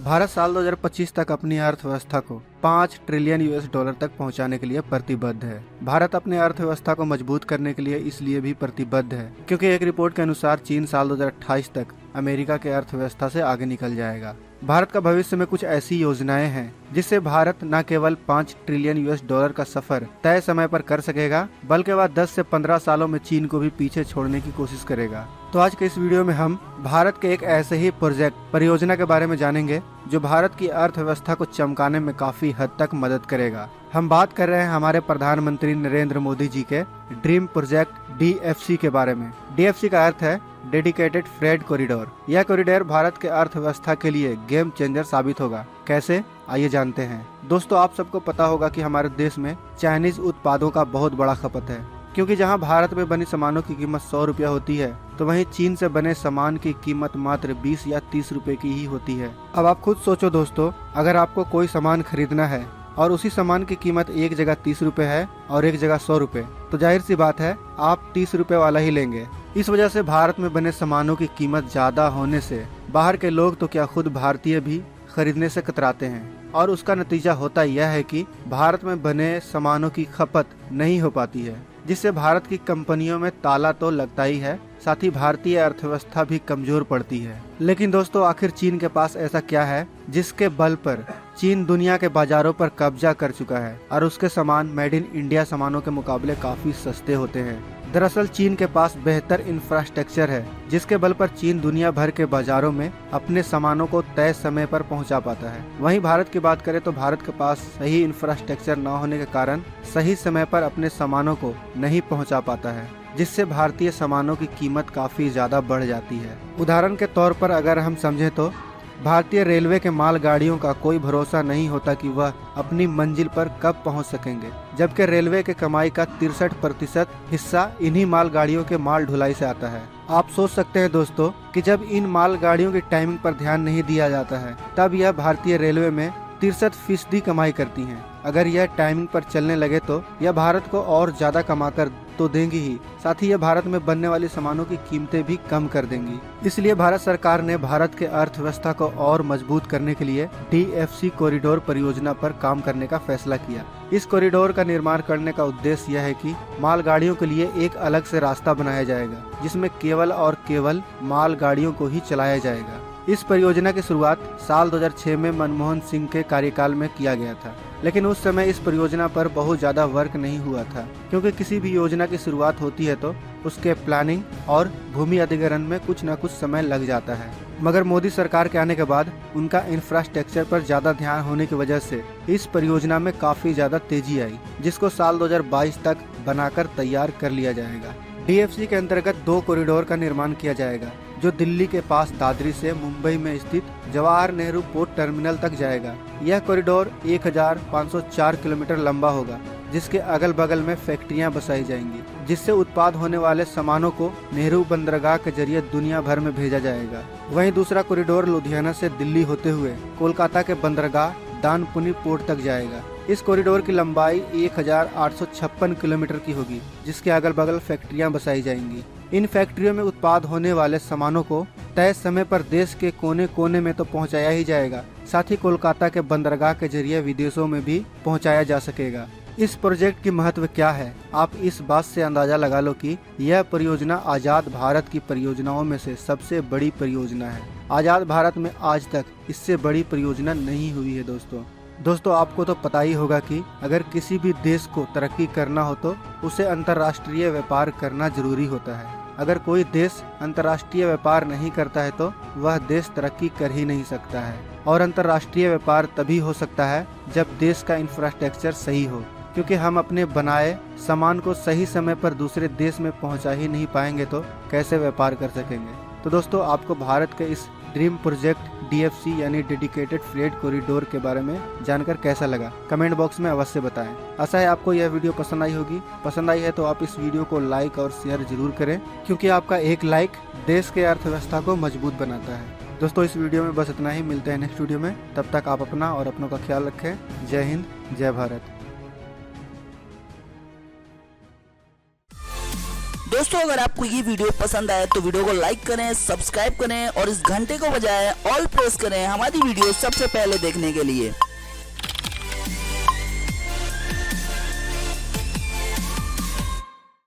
भारत साल 2025 तक अपनी अर्थव्यवस्था को 5 ट्रिलियन यूएस डॉलर तक पहुंचाने के लिए प्रतिबद्ध है। भारत अपनी अर्थव्यवस्था को मजबूत करने के लिए इसलिए भी प्रतिबद्ध है क्योंकि एक रिपोर्ट के अनुसार चीन साल 2028 तक अमेरिका के अर्थव्यवस्था से आगे निकल जाएगा। भारत का भविष्य में कुछ ऐसी योजनाएं हैं जिससे भारत न केवल 5 ट्रिलियन यूएस डॉलर का सफर तय समय पर कर सकेगा, बल्कि वह 10 से 15 सालों में चीन को भी पीछे छोड़ने की कोशिश करेगा। तो आज के इस वीडियो में हम भारत के एक ऐसे ही परियोजना के बारे में जानेंगे जो भारत की अर्थव्यवस्था को चमकाने में काफी हद तक मदद करेगा। हम बात कर रहे हैं हमारे प्रधानमंत्री नरेंद्र मोदी जी के ड्रीम प्रोजेक्ट DFC के बारे में। DFC का अर्थ है डेडिकेटेड फ्रेट कॉरिडोर। यह कॉरिडोर भारत के अर्थव्यवस्था के लिए गेम चेंजर साबित होगा। कैसे, आइए जानते हैं। दोस्तों, आप सबको पता होगा कि हमारे देश में चाइनीज उत्पादों का बहुत बड़ा खपत है, क्योंकि जहां भारत में बनी सामानों की कीमत 100 रुपया होती है तो वहीं चीन से बने सामान की कीमत मात्र 20 या 30 रुपए की ही होती है। अब आप खुद सोचो दोस्तों, अगर आपको कोई सामान खरीदना है और उसी सामान की कीमत एक जगह 30 रुपए है और एक जगह 100 रुपए, तो जाहिर सी बात है आप 30 रुपए वाला ही लेंगे। इस वजह से भारत में बने सामानों की कीमत ज्यादा होने से बाहर के लोग तो क्या खुद भारतीय भी खरीदने से कतराते हैं, और उसका नतीजा होता यह है कि भारत में बने सामानों की खपत नहीं हो पाती है, जिससे भारत की कंपनियों में ताला तो लगता ही है, साथ ही भारतीय अर्थव्यवस्था भी कमजोर पड़ती है। लेकिन दोस्तों, आखिर चीन के पास ऐसा क्या है जिसके बल पर चीन दुनिया के बाजारों पर कब्जा कर चुका है और उसके सामान मेड इन इंडिया सामानों के मुकाबले काफी सस्ते होते हैं। दरअसल चीन के पास बेहतर इंफ्रास्ट्रक्चर है जिसके बल पर चीन दुनिया भर के बाजारों में अपने सामानों को तय समय पर पहुंचा पाता है। वहीं भारत की बात करें तो भारत के पास सही इंफ्रास्ट्रक्चर न होने के कारण सही समय पर अपने सामानों को नहीं पहुंचा पाता है, जिससे भारतीय सामानों की कीमत काफी ज्यादा बढ़ जाती है। उदाहरण के तौर पर अगर हम समझें तो भारतीय रेलवे के मालगाड़ियों का कोई भरोसा नहीं होता कि वह अपनी मंजिल पर कब पहुंच सकेंगे, जबकि रेलवे के कमाई का 63% हिस्सा इन्हीं मालगाड़ियों के माल ढुलाई से आता है। आप सोच सकते हैं दोस्तों कि जब इन मालगाड़ियों की टाइमिंग पर ध्यान नहीं दिया जाता है तब यह भारतीय रेलवे में 63% कमाई करती हैं। अगर यह टाइमिंग पर चलने लगे तो यह भारत को और ज्यादा कमाकर तो देंगी ही, साथ ही यह भारत में बनने वाली सामानों की कीमतें भी कम कर देंगी। इसलिए भारत सरकार ने भारत के अर्थव्यवस्था को और मजबूत करने के लिए DFC कॉरिडोर परियोजना पर काम करने का फैसला किया। इस कॉरिडोर का निर्माण करने का उद्देश्य यह है कि मालगाड़ियों के लिए एक अलग से रास्ता बनाया जाएगा जिसमें केवल और केवल मालगाड़ियों को ही चलाया जाएगा। इस परियोजना की शुरुआत साल 2006 में मनमोहन सिंह के कार्यकाल में किया गया था, लेकिन उस समय इस परियोजना पर बहुत ज्यादा वर्क नहीं हुआ था, क्योंकि किसी भी योजना की शुरुआत होती है तो उसके प्लानिंग और भूमि अधिग्रहण में कुछ न कुछ समय लग जाता है। मगर मोदी सरकार के आने के बाद उनका इंफ्रास्ट्रक्चर पर ज्यादा ध्यान होने की वजह से इस परियोजना में काफी ज्यादा तेजी आई, जिसको साल 2022 तक बनाकर तैयार कर लिया जाएगा। DFC के अंतर्गत 2 कॉरिडोर का निर्माण किया जाएगा जो दिल्ली के पास दादरी से मुंबई में स्थित जवाहर नेहरू पोर्ट टर्मिनल तक जाएगा। यह कॉरिडोर 1504 किलोमीटर लंबा होगा, जिसके अगल बगल में फैक्ट्रियां बसाई जाएंगी, जिससे उत्पाद होने वाले सामानों को नेहरू बंदरगाह के जरिए दुनिया भर में भेजा जाएगा। वहीं दूसरा कॉरिडोर लुधियाना से दिल्ली होते हुए कोलकाता के बंदरगाह दानपुनी पोर्ट तक जाएगा। इस कॉरिडोर की लंबाई 1856 किलोमीटर की होगी, जिसके अगल बगल फैक्ट्रियां बसाई जाएंगी। इन फैक्ट्रियों में उत्पाद होने वाले सामानों को तय समय पर देश के कोने कोने में तो पहुंचाया ही जाएगा, साथ ही कोलकाता के बंदरगाह के जरिए विदेशों में भी पहुंचाया जा सकेगा। इस प्रोजेक्ट की महत्व क्या है, आप इस बात से अंदाजा लगा लो कि यह परियोजना आजाद भारत की परियोजनाओं में से सबसे बड़ी परियोजना है। आजाद भारत में आज तक इससे बड़ी परियोजना नहीं हुई है। दोस्तों, आपको तो पता ही होगा कि अगर किसी भी देश को तरक्की करना हो तो उसे अंतर्राष्ट्रीय व्यापार करना जरूरी होता है। अगर कोई देश अंतर्राष्ट्रीय व्यापार नहीं करता है तो वह देश तरक्की कर ही नहीं सकता है, और अंतर्राष्ट्रीय व्यापार तभी हो सकता है जब देश का इंफ्रास्ट्रक्चर सही हो, क्योंकि हम अपने बनाए सामान को सही समय पर दूसरे देश में पहुंचा ही नहीं पाएंगे तो कैसे व्यापार कर सकेंगे। तो दोस्तों, आपको भारत के इस ड्रीम प्रोजेक्ट DFC यानी डेडिकेटेड फ्रेट कॉरिडोर के बारे में जानकर कैसा लगा, कमेंट बॉक्स में अवश्य बताएं। आशा है आपको यह वीडियो पसंद आई होगी। पसंद आई है तो आप इस वीडियो को लाइक और शेयर जरूर करें, क्योंकि आपका एक लाइक देश के अर्थव्यवस्था को मजबूत बनाता है। दोस्तों, इस वीडियो में बस इतना ही। मिलते हैं नेक्स्ट वीडियो में। तब तक आप अपना और अपनों का ख्याल रखें। जय हिंद, जय भारत। दोस्तों अगर आपको ये वीडियो पसंद आए तो वीडियो को लाइक करें, सब्सक्राइब करें और इस घंटे को बजाय ऑल प्रेस करें हमारी वीडियो सबसे पहले देखने के लिए।